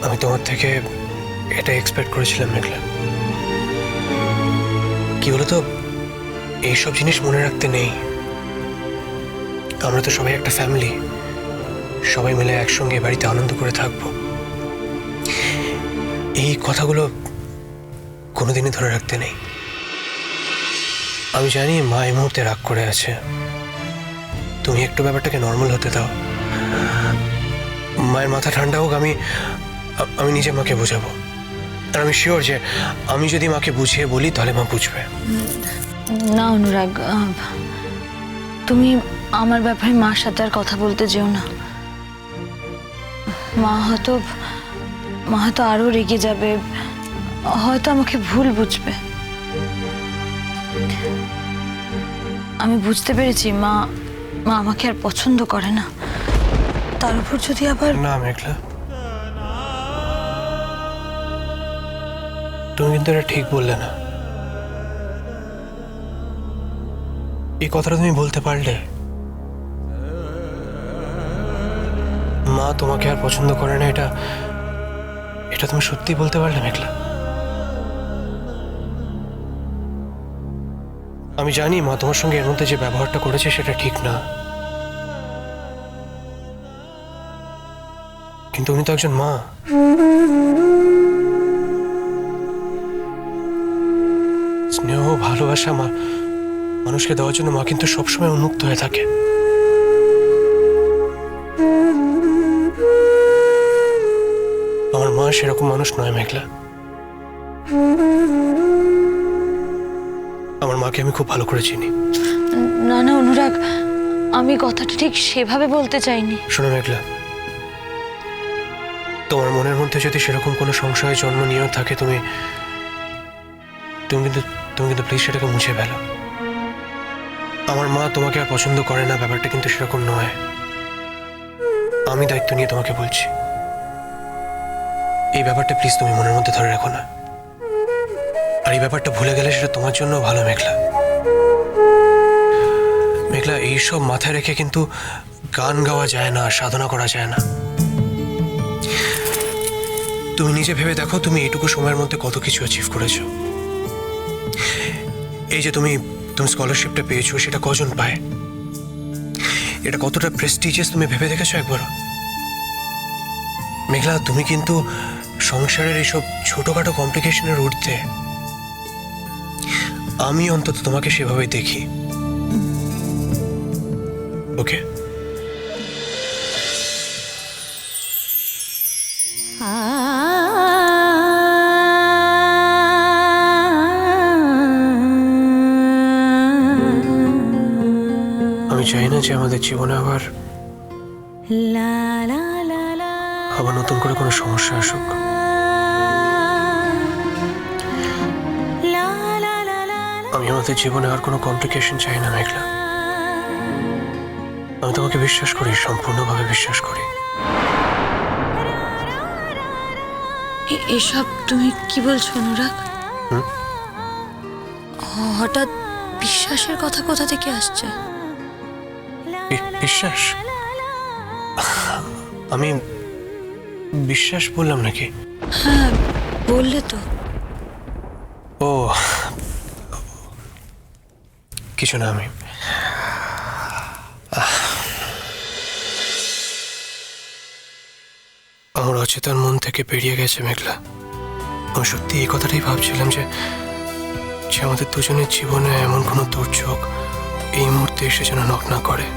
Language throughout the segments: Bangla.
আমি তোমার থেকে এটা এক্সপেক্ট করেছিলাম মেঘলা। কি বলতো, এইসব জিনিস মনে রাখতে নেই। আমরা তো সবাই একটা ফ্যামিলি, সবাই মিলে একসঙ্গে বাড়িতে আনন্দ করে থাকবো। এই কথাগুলো কোনোদিনই ধরে রাখতে নেই। আমি জানি মা এই মুহূর্তে রাগ করে আছে, তুমি একটু ব্যাপারটাকে নর্মাল হতে দাও। মায়ের মাথা ঠান্ডা হোক, আমি আমি নিজে মাকে বোঝাবো। আর আমি শিওর যে আমি যদি মাকে বুঝিয়ে বলি তাহলে মা বুঝবে। না অনুরাগ, তুমি আমার ব্যাপারে মার সাথে আর কথা বলতে যেও না। মা হয়তো আরো রেগে যাবে, হয়তো আমাকে ভুল বুঝবে। আমি বুঝতে পেরেছি মা আমাকে আর পছন্দ করে না। তার উপর যদি আবার না মেঘলা, তুমি কিন্তু এটা ঠিক বললে না। এই কথাটা তুমি বলতে পারলে? মা তোমাকে আর পছন্দ করে না, এটা এটা তুমি সত্যি বলতে পারলে মেঘলা? আমি জানি মা তোমার সঙ্গে এর মধ্যে যে ব্যবহারটা করেছে সেটা ঠিক না, কিন্তু উনি তো একজন মা। স্নেহ ভালোবাসা মানুষকে দেওয়ার জন্য মা কিন্তু সবসময় উন্মুক্ত হয়ে থাকে। আমার মা সেরকম মানুষ নয় মেঘলা। আমার মাকে আমি খুব ভালো করে চিনি। না না অনুরাগ, আমি কথাটা ঠিক সেভাবে বলতে চাইনি। শোনো মেঘলা, তোমার মনের মধ্যে যদি সেরকম কোনো সংশয় জন্ম নিয়েও থাকে, তুমি কিন্তু প্লিজ সেটাকে মুছে ফেলো। আমার মা তোমাকে আর পছন্দ করে না, ব্যাপারটা কিন্তু সেরকম নয়। আমি দায়িত্ব নিয়ে তোমাকে বলছি, এই ব্যাপারটা প্লিজ তুমি মনের মধ্যে ধরে রাখো না। আর এই ব্যাপারটা ভুলে গেলে সেটা তোমার জন্য ভালো মেঘলা। মেঘলা, এইসব মাথায় রেখে কিন্তু গান গাওয়া যায় না, সাধনা করা যায় না। তুমি নিজে ভেবে দেখো, তুমি এইটুকু সময়ের মধ্যে কত কিছু অ্যাচিভ করেছো। এই যে তুমি স্কলারশিপটা পেয়েছো, সেটা কজন পায়? এটা কতটা প্রেস্টিজিয়াস তুমি ভেবে দেখেছো একবার? মেঘলা, তুমি কিন্তু সংসারের এইসব ছোটখাটো কমপ্লিকেশনের ঊর্ধ্বে। আমি অন্তত তোমাকে সেভাবে দেখি। ওকে? আমি চাই না যে আমাদের জীবনে আবার নতুন করে কোনো সমস্যা আসুক। আমি আমাদের জীবনে আর কোনো কমপ্লিকেশন চাই না মেঘলা। আমি তোমাকে বিশ্বাস করি, সম্পূর্ণভাবে বিশ্বাস করি। এসব তুমি কি বলছো অনুরাগ? হঠাৎ বিশ্বাসের কথা কোথা থেকে আসছে? বিশ্বাস? আমি বিশ্বাস বললাম নাকি? হ্যাঁ বললে তো। ও কিছু না, আমি আমার অচেতন মন থেকে বেরিয়ে গেছে মেঘলা। আমি সত্যি এই কথাটাই ভাবছিলাম যে আমাদের দুজনের জীবনে এমন কোনো দুর্যোগ এই মুহূর্তে এসে যেন নক না করে।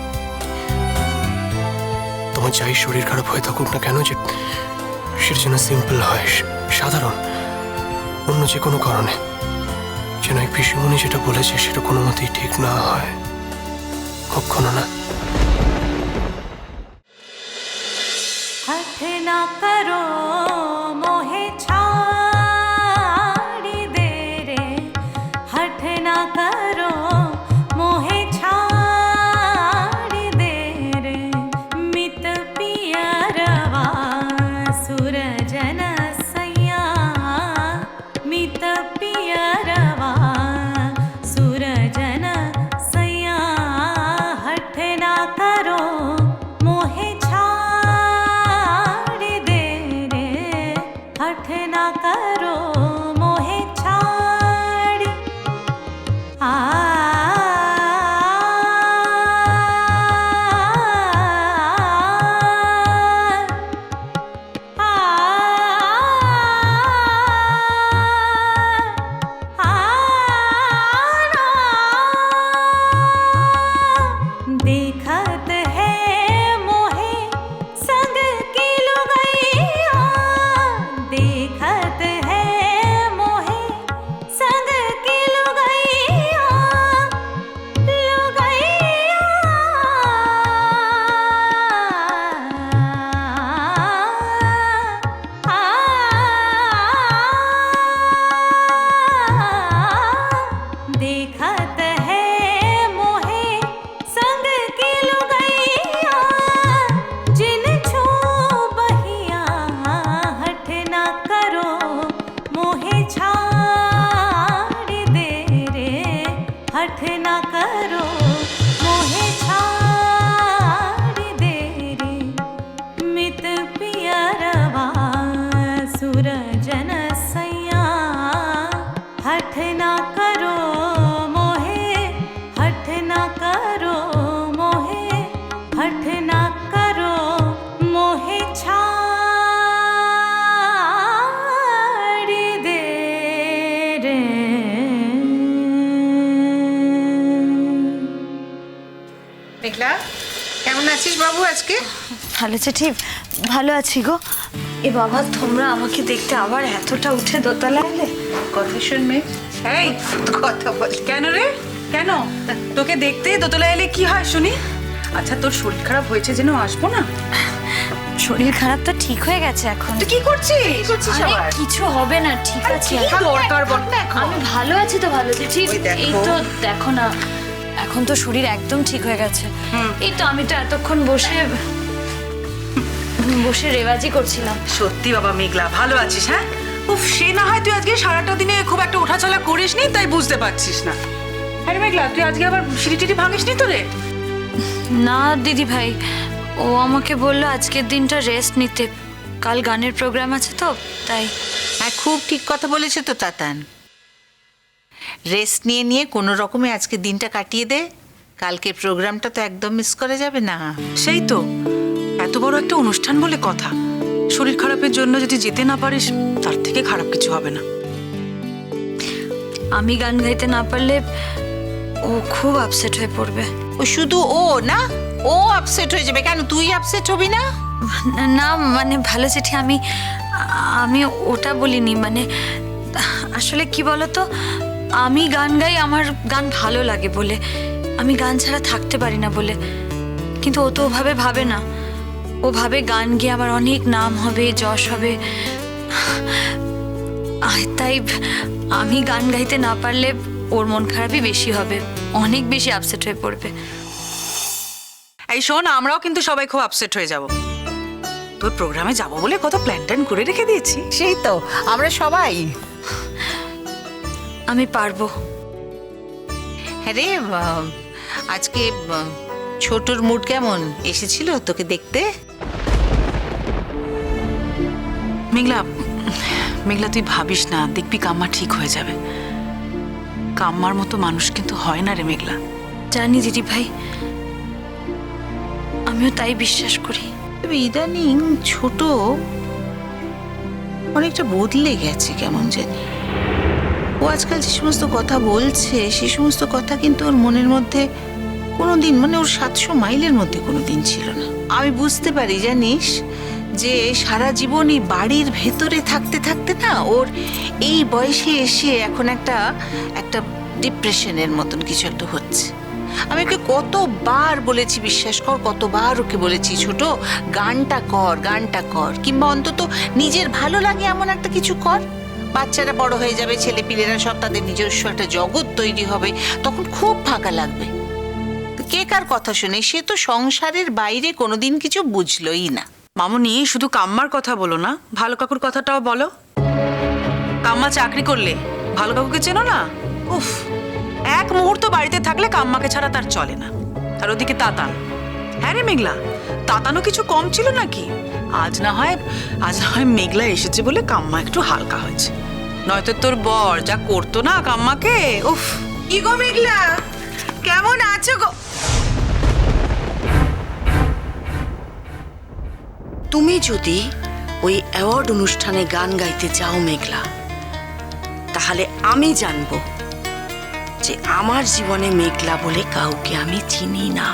তোমার যাই শরীর খারাপ হয়ে থাকুক না কেন, যে সেটা যেন সিম্পল হয়, সাধারণ, অন্য যে কোনো কারণে। যেন এই পিসিমণি যেটা বলেছে সেটা কোনো মতেই ঠিক না হয়, কখনো না। हठ ना करो मोहे छाड़ी दे रे, हठ ना करो मोहे छाड़ी दे रे, मित पियरवा सुरजन सैया, मित पियरवा सुरजन सैया, हठ ना करो मोहे छाड़ी दे रे। हठ ना करो मोहे छाड़ी आ देखत है मोहे संग की लुगाइया देखत है मोहे संग की लुगाइया देखत है मोहे संग की लुगाइया जिन छू बहिया हठ ना करो मोहे छाड़ दे रे हठ ना करो मोहे छाड़ दे रे मित पियरवा सुरजन सैया हठ ना करो मोहे हठ ना करो मोहे हठ ना करो मोहे छाड़ दे रे মেঘলা কেমন আছিস বাবু আজকে? ভালো চিঠি, ভালো আছি গো। এ বাবা, তোমরা আমাকে দেখতে আবার এতটা উঠে দোতলা এলে? কথা শুন মেঘ। এই কথা বল। কেন রে? কেন? তোকে দেখতে দোতলা এলে কি হয় শুনি? আচ্ছা, তোর শরীর খারাপ হয়েছে যেন আসবো না? শরীর খারাপ তো ঠিক হয়ে গেছে এখন। তুই কি করছিস? কি করছিস আরে, আবার? কিছু হবে না, ঠিক আছে। কি দরকার বল না এখন? আমি ভালো আছি তো, ভালো আছি। ঠিক, ওই দেখো। এই তো দেখো না, এখন তো শরীর একদম ঠিক হয়ে গেছে। এই তো আমি তো এতক্ষণ বসে বসে রেওয়াজি করছিলাম। সত্যি বাবা মেঘলা, ভালো আছিস? হ্যাঁ, উফ, সে না হয় তুই আজকে সারাটা দিনে খুব একটা ওঠাচলা করিসনি, তাই বুঝতে পারছিস না। হ্যাঁ রে মেঘলা, তুই আজকে আবার সিঁড়ি টিড়ি ভাঙিসনি তো রে? না দিদি ভাই, ও আমাকে বললো আজকের দিনটা রেস্ট নিতে, কাল গানের প্রোগ্রাম আছে তো তাই। হ্যাঁ, খুব ঠিক কথা বলেছে তো তাতান। রেস্ট নিয়ে নিয়ে কোনো রকমে আজকে দিনটা কাটিয়ে দে, কালকে প্রোগ্রামটা তো একদম মিস করা যাবে না। সেই তো, এত বড় একটা অনুষ্ঠান বলে কথা, শরীর খারাপের জন্য যদি যেতে না পারিস তার থেকে খারাপ কিছু হবে না। আমি গান গাইতে না পারলে ও খুব আপসেট হয়ে পড়বে। ও শুধু ও না, ও আপসেট হয়ে যাবে কেন? তুই আপসেট হবি না? না মানে ভালো চিঠি, আমি আমি ওটা বলিনি। মানে আসলে কি বলতো, আমি গান গাই, আমার গান ভালো লাগে বলে, আমি গান ছাড়া থাকতে পারি না বলে। কিন্তু ও তো ওভাবে ভাবে না, ও ভাবে গান গিয়ে আমার অনেক নাম হবে, যশ হবে। তাই আমি গান গাইতে না পারলে ওর মন খারাপই বেশি হবে, অনেক বেশি আপসেট হয়ে পড়বে। এই শোন, আমরাও কিন্তু সবাই খুব আপসেট হয়ে যাব। তোর প্রোগ্রামে যাব বলে কত প্ল্যান ট্যান করে রেখে দিয়েছি। সেই তো, আমরা সবাই। আমি পারবো। হ্যাঁ রে, আজকে ছোটর মুড কেমন? এসেছিল তোকে দেখতে? মেঘলা, মেঘলা তুই ভাবিস না, দেখবি কাম্মা ঠিক হয়ে যাবে। কাম্মার মতো মানুষ কিন্তু হয় না রে মেঘলা। জানি দিদি ভাই, আমিও তাই বিশ্বাস করি। তবে ইদানিং ছোট অনেকটা বদলে গেছে কেমন জানি। ও আজকাল যে সমস্ত কথা বলছে, সে সমস্ত কথা কিন্তু ওর মনের মধ্যে কোনোদিন, মানে ওর 700 মাইলের মধ্যে কোনোদিন ছিল না। আমি বুঝতে পারি জানিস, যে সারা জীবনই বাড়ির ভেতরে থাকতে থাকতে না, ওর এই বয়সে এসে এখন একটা ডিপ্রেশনের মতন কিছু একটা হচ্ছে। আমি ওকে কতবার বলেছি, বিশ্বাস কর, কতবার ওকে বলেছি, ছোট গানটা কর, গানটা কর, কিংবা অন্তত নিজের ভালো লাগে এমন একটা কিছু কর। বাচ্চারা বড় হয়ে যাবে, ছেলেপিলেরা সব তাদের নিজস্ব একটা জগৎ তৈরি হবে, তখন খুব ফাঁকা লাগবে। কে কার কথা শুনে? সে তো সংসারের বাইরে কোনোদিন কিছু বুঝলোই না। মামুনি, শুধু কাম্মার কথা বলো না, ভালো কাকুর কথাটাও বলো। কাম্মা চাকরি করলে, ভালো কাকুকে চেনো না? উফ, এক মুহূর্ত বাড়িতে থাকলে কাম্মাকে ছাড়া তার চলে না। আর ওদিকে তাতান, হ্যাঁ রে মেঘলা, তাতানও কিছু কম ছিল নাকি? আজ না হয় মেঘলা এসেছে বলে কাম্মা একটু হালকা হয়েছে, নয়তো তোর বর যা করতো না কাম্মাকে। উফ, কি গো মেঘলা, কেমন আছো গো? তুমি যদি ওই অ্যাওয়ার্ড অনুষ্ঠানে গান গাইতে চাও মেঘলা, তাহলে আমি জানবো যে আমার জীবনে মেঘলা বলে কাউকে আমি চিনি না।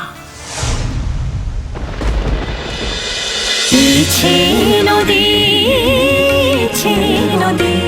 নদী